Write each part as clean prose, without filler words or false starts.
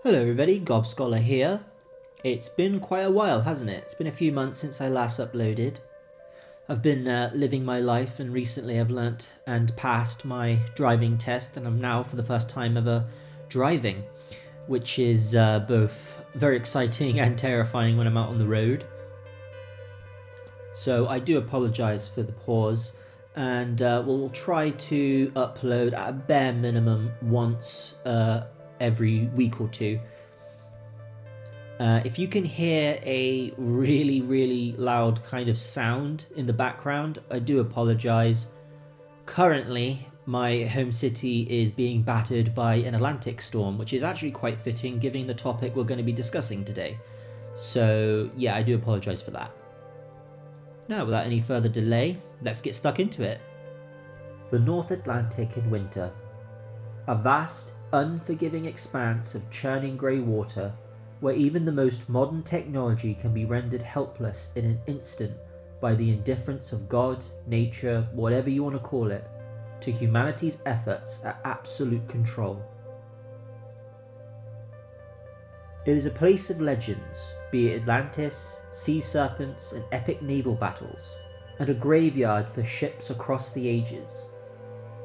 Hello everybody, Gobscholar here. It's been quite a while, hasn't it? It's been a few months since I last uploaded. I've been living my life, and recently I've learnt and passed my driving test, and I'm now for the first time ever driving, which is both very exciting and terrifying when I'm out on the road. So I do apologise for the pause, and we'll try to upload at a bare minimum once every week or two. If you can hear a really loud kind of sound in the background, I do apologise. Currently, my home city is being battered by an Atlantic storm, which is actually quite fitting given the topic we're going to be discussing today. So yeah, I do apologise for that. Now, without any further delay, let's get stuck into it. The North Atlantic in winter. A vast, unforgiving expanse of churning grey water where even the most modern technology can be rendered helpless in an instant by the indifference of God, nature, whatever you want to call it, to humanity's efforts at absolute control. It is a place of legends, be it Atlantis, sea serpents and epic naval battles, and a graveyard for ships across the ages.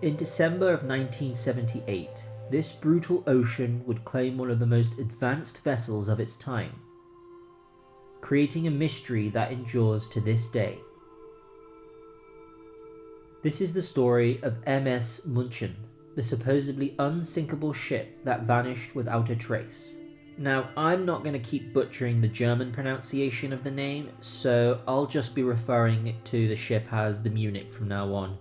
In December of 1978, this brutal ocean would claim one of the most advanced vessels of its time, creating a mystery that endures to this day. This is the story of MS München, the supposedly unsinkable ship that vanished without a trace. Now, I'm not going to keep butchering the German pronunciation of the name, so I'll just be referring to the ship as the Munich from now on.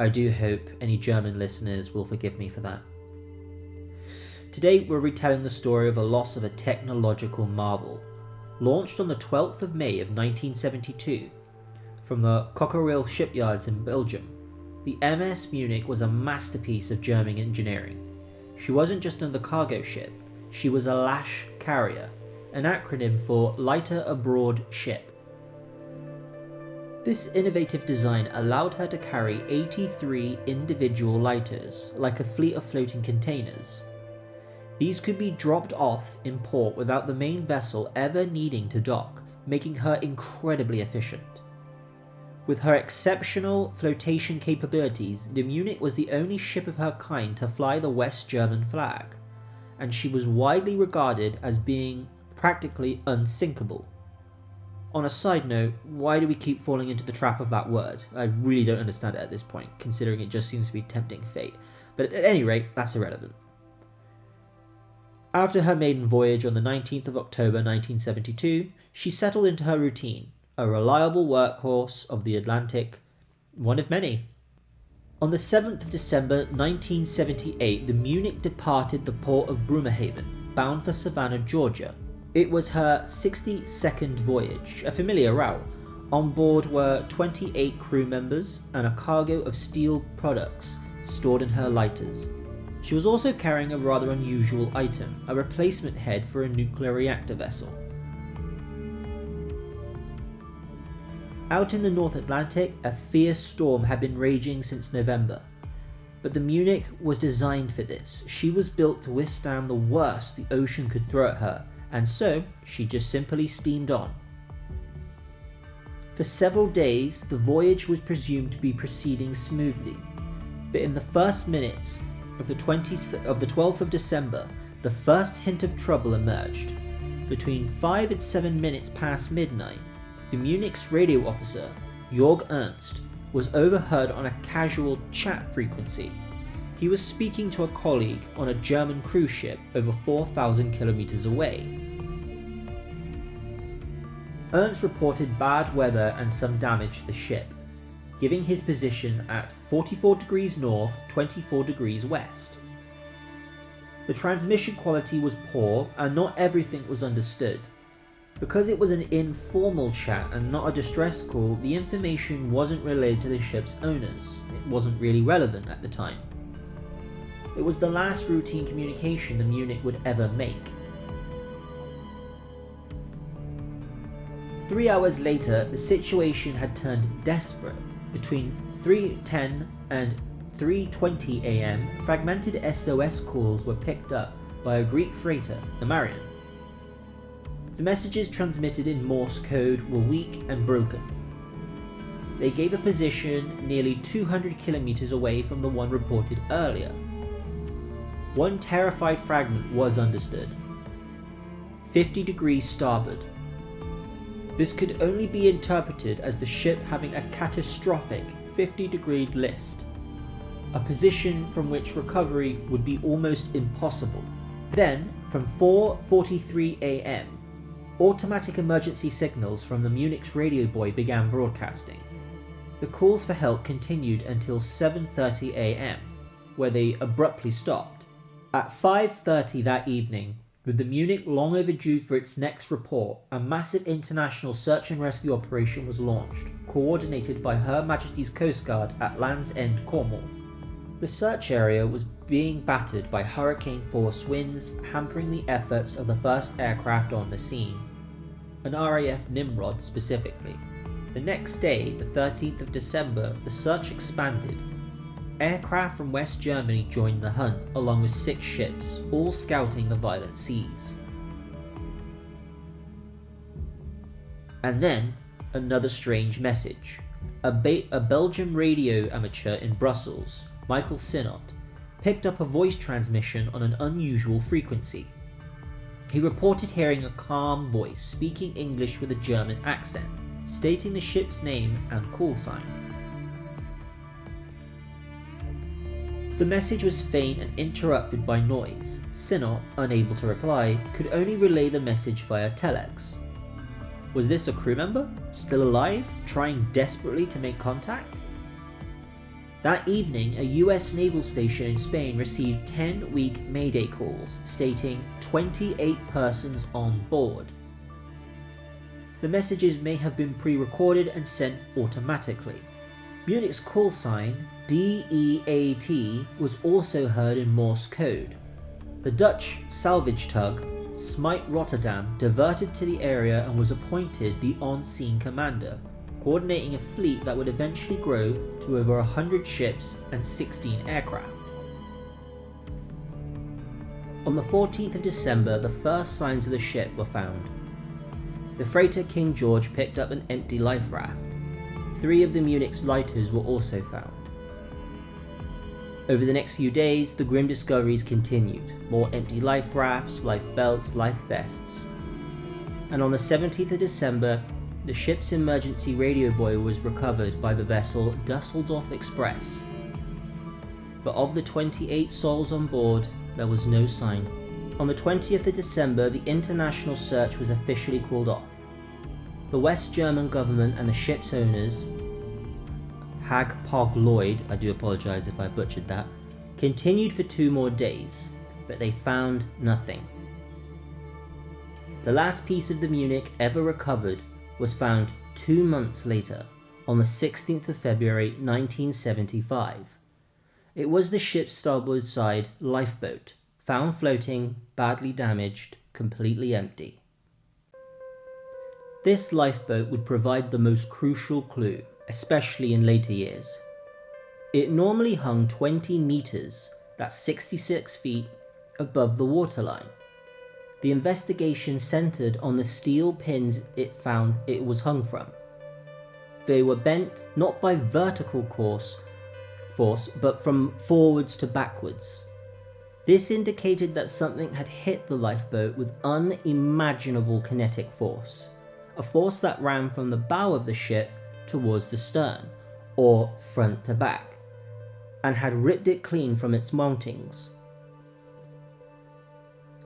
I do hope any German listeners will forgive me for that. Today we're retelling the story of a loss of a technological marvel. Launched on the 12th of May of 1972 from the Cockerill shipyards in Belgium, the MS Munich was a masterpiece of German engineering. She wasn't just another cargo ship, she was a Lash carrier, an acronym for Lighter Abroad Ship. This innovative design allowed her to carry 83 individual lighters, like a fleet of floating containers. These could be dropped off in port without the main vessel ever needing to dock, making her incredibly efficient. With her exceptional flotation capabilities, the Munich was the only ship of her kind to fly the West German flag, and she was widely regarded as being practically unsinkable. On a side note, why do we keep falling into the trap of that word? I really don't understand it at this point, considering it just seems to be tempting fate. But at any rate, that's irrelevant. After her maiden voyage on the 19th of October 1972, she settled into her routine, a reliable workhorse of the Atlantic, one of many. On the 7th of December 1978, the Munich departed the port of Bremerhaven, bound for Savannah, Georgia. It was her 62nd voyage, a familiar route. On board were 28 crew members and a cargo of steel products stored in her lighters. She was also carrying a rather unusual item, a replacement head for a nuclear reactor vessel. Out in the North Atlantic, a fierce storm had been raging since November. But the Munich was designed for this. She was built to withstand the worst the ocean could throw at her, and so she just simply steamed on. For several days, the voyage was presumed to be proceeding smoothly, but in the first minutes of the 12th of December, the first hint of trouble emerged. Between 5 and 7 minutes past midnight, the Munich's radio officer, Jörg Ernst, was overheard on a casual chat frequency. He was speaking to a colleague on a German cruise ship over 4,000 kilometers away. Ernst reported bad weather and some damage to the ship, giving his position at 44 degrees north, 24 degrees west. The transmission quality was poor and not everything was understood. Because it was an informal chat and not a distress call, the information wasn't relayed to the ship's owners. It wasn't really relevant at the time. It was the last routine communication the Munich would ever make. 3 hours later, the situation had turned desperate. Between 3:10 and 3:20 am, fragmented SOS calls were picked up by a Greek freighter, the Marion. The messages transmitted in Morse code were weak and broken. They gave a position nearly 200 kilometers away from the one reported earlier. One terrified fragment was understood: 50 degrees starboard. This could only be interpreted as the ship having a catastrophic 50-degree list, a position from which recovery would be almost impossible. Then, from 4:43 a.m, automatic emergency signals from the Munich's radio buoy began broadcasting. The calls for help continued until 7:30 a.m, where they abruptly stopped. At 5:30 that evening, with the Munich long overdue for its next report, a massive international search and rescue operation was launched, coordinated by Her Majesty's Coast Guard at Land's End, Cornwall. The search area was being battered by hurricane-force winds, hampering the efforts of the first aircraft on the scene, an RAF Nimrod specifically. The next day, the 13th of December, the search expanded. Aircraft from West Germany joined the hunt, along with 6 ships, all scouting the violent seas. And then, another strange message. A Belgian radio amateur in Brussels, Michael Sinnott, picked up a voice transmission on an unusual frequency. He reported hearing a calm voice speaking English with a German accent, stating the ship's name and call sign. The message was faint and interrupted by noise. Sinnott, unable to reply, could only relay the message via telex. Was this a crew member, still alive, trying desperately to make contact? That evening, a US naval station in Spain received 10 weak mayday calls, stating 28 persons on board. The messages may have been pre-recorded and sent automatically. Munich's call sign, DEAT, was also heard in Morse code. The Dutch salvage tug, Smite Rotterdam, diverted to the area and was appointed the on-scene commander, coordinating a fleet that would eventually grow to over 100 ships and 16 aircraft. On the 14th of December, the first signs of the ship were found. The freighter King George picked up an empty life raft. 3 of the Munich's lighters were also found. Over the next few days, the grim discoveries continued. More empty life rafts, life belts, life vests. And on the 17th of December, the ship's emergency radio buoy was recovered by the vessel Dusseldorf Express. But of the 28 souls on board, there was no sign. On the 20th of December, the international search was officially called off. The West German government and the ship's owners, Hag-Pog Lloyd, I do apologise if I butchered that, continued for 2 more days, but they found nothing. The last piece of the Munich ever recovered was found 2 months later, on the 16th of February 1975. It was the ship's starboard side lifeboat, found floating, badly damaged, completely empty. This lifeboat would provide the most crucial clue, especially in later years. It normally hung 20 meters, that's 66 feet, above the waterline. The investigation centered on the steel pins it found it was hung from. They were bent not by vertical force, but from forwards to backwards. This indicated that something had hit the lifeboat with unimaginable kinetic force, a force that ran from the bow of the ship towards the stern, or front to back, and had ripped it clean from its mountings.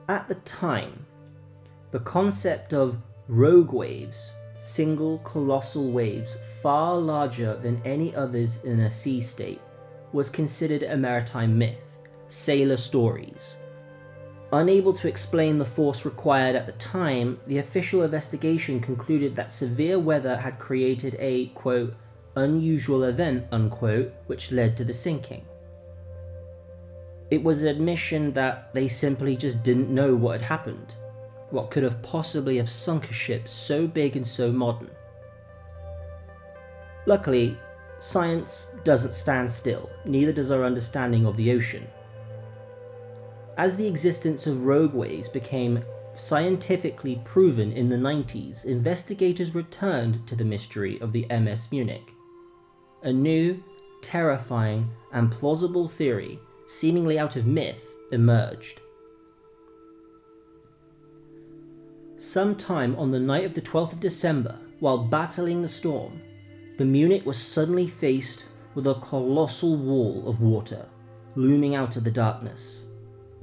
At the time, the concept of rogue waves, single colossal waves far larger than any others in a sea state, was considered a maritime myth, sailor stories. Unable to explain the force required at the time, the official investigation concluded that severe weather had created a, quote, unusual event, unquote, which led to the sinking. It was an admission that they simply just didn't know what had happened, what could have possibly have sunk a ship so big and so modern. Luckily, science doesn't stand still, neither does our understanding of the ocean. As the existence of rogue waves became scientifically proven in the 90s, investigators returned to the mystery of the MS Munich. A new, terrifying, and plausible theory, seemingly out of myth, emerged. Sometime on the night of the 12th of December, while battling the storm, the Munich was suddenly faced with a colossal wall of water looming out of the darkness.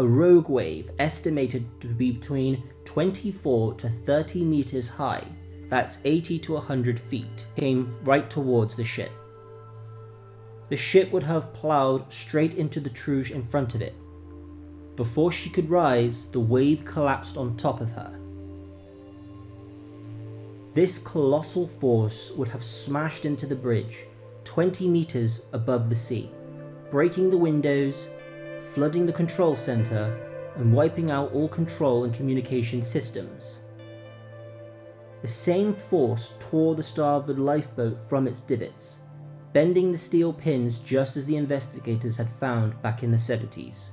A rogue wave estimated to be between 24 to 30 meters high, that's 80 to 100 feet, came right towards the ship. The ship would have ploughed straight into the Truge in front of it. Before she could rise, the wave collapsed on top of her. This colossal force would have smashed into the bridge, 20 meters above the sea, breaking the windows, flooding the control center, and wiping out all control and communication systems. The same force tore the starboard lifeboat from its divots, bending the steel pins just as the investigators had found back in the 70s.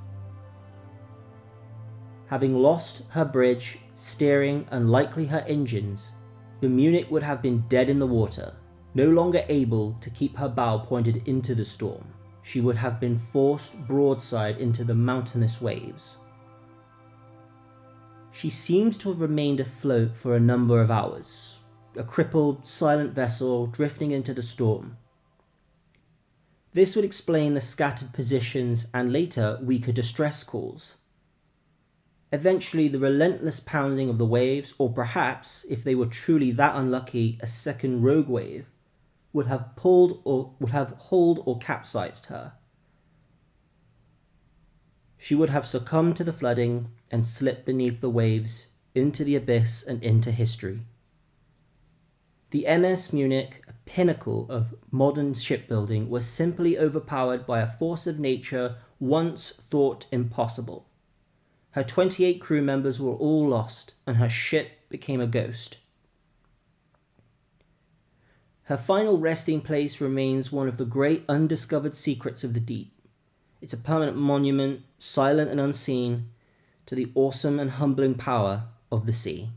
Having lost her bridge, steering, and likely her engines, the Munich would have been dead in the water, no longer able to keep her bow pointed into the storm. She would have been forced broadside into the mountainous waves. She seems to have remained afloat for a number of hours, a crippled, silent vessel drifting into the storm. This would explain the scattered positions and later weaker distress calls. Eventually, the relentless pounding of the waves, or perhaps, if they were truly that unlucky, a second rogue wave, would have hauled or capsized her. She would have succumbed to the flooding and slipped beneath the waves into the abyss and into history. The MS Munich, a pinnacle of modern shipbuilding, was simply overpowered by a force of nature once thought impossible. Her 28 crew members were all lost, and her ship became a ghost. Her final resting place remains one of the great undiscovered secrets of the deep. It's a permanent monument, silent and unseen, to the awesome and humbling power of the sea.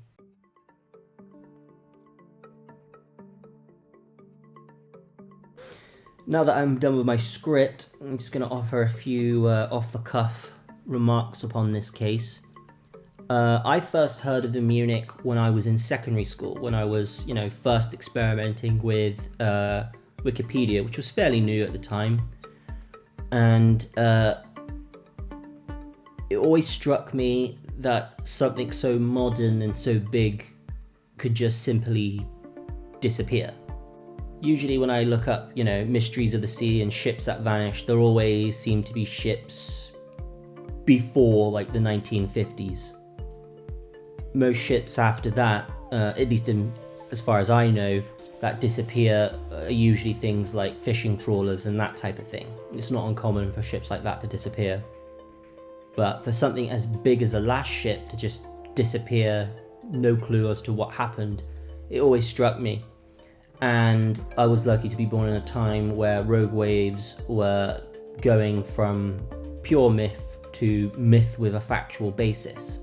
Now that I'm done with my script, I'm just going to offer a few off-the-cuff remarks upon this case. I first heard of the Munich when I was in secondary school, when I was, first experimenting with Wikipedia, which was fairly new at the time. And it always struck me that something so modern and so big could just simply disappear. Usually when I look up, mysteries of the sea and ships that vanished, there always seem to be ships before the 1950s. Most ships after that, at least as far as I know, that disappear are usually things like fishing trawlers and that type of thing. It's not uncommon for ships like that to disappear. But for something as big as a last ship to just disappear, no clue as to what happened, it always struck me. And I was lucky to be born in a time where rogue waves were going from pure myth to myth with a factual basis.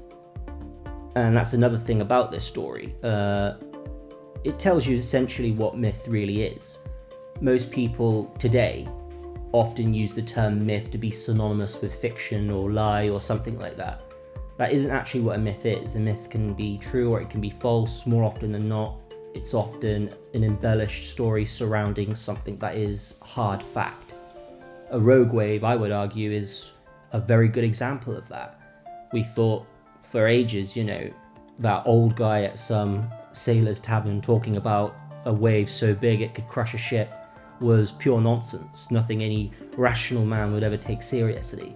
And that's another thing about this story. It tells you essentially what myth really is. Most people today often use the term myth to be synonymous with fiction or lie or something like that. That isn't actually what a myth is. A myth can be true or it can be false. More often than not, it's often an embellished story surrounding something that is hard fact. A rogue wave, I would argue, is a very good example of that. We thought for ages, that old guy at some sailor's tavern talking about a wave so big it could crush a ship was pure nonsense. Nothing any rational man would ever take seriously.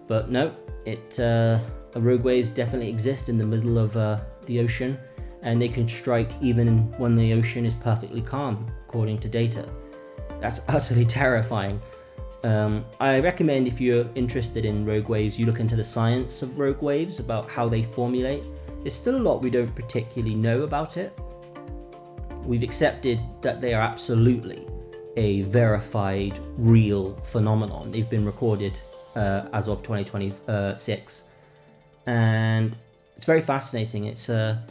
But no, a rogue waves definitely exist in the middle of the ocean, and they can strike even when the ocean is perfectly calm, according to data. That's utterly terrifying. I recommend, if you're interested in rogue waves, you look into the science of rogue waves, about how they formulate. There's still a lot we don't particularly know about it. We've accepted that they are absolutely a verified, real phenomenon. They've been recorded as of 2026. and it's very fascinating. It's a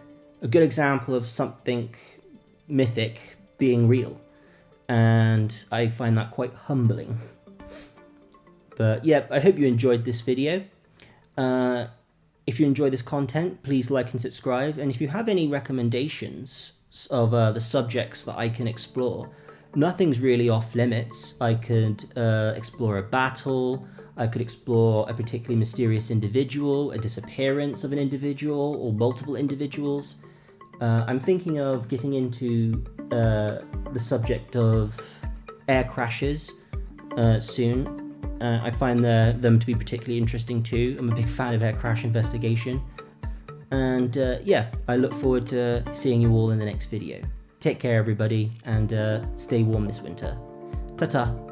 good example of something mythic being real, and I find that quite humbling. But yeah, I hope you enjoyed this video. If you enjoy this content, please like and subscribe, and if you have any recommendations of the subjects that I can explore, nothing's really off limits. I could explore a battle, I could explore a particularly mysterious individual, a disappearance of an individual or multiple individuals. I'm thinking of getting into the subject of air crashes soon. I find them to be particularly interesting too. I'm a big fan of air crash investigation. And yeah, I look forward to seeing you all in the next video. Take care everybody, and stay warm this winter. Ta-ta!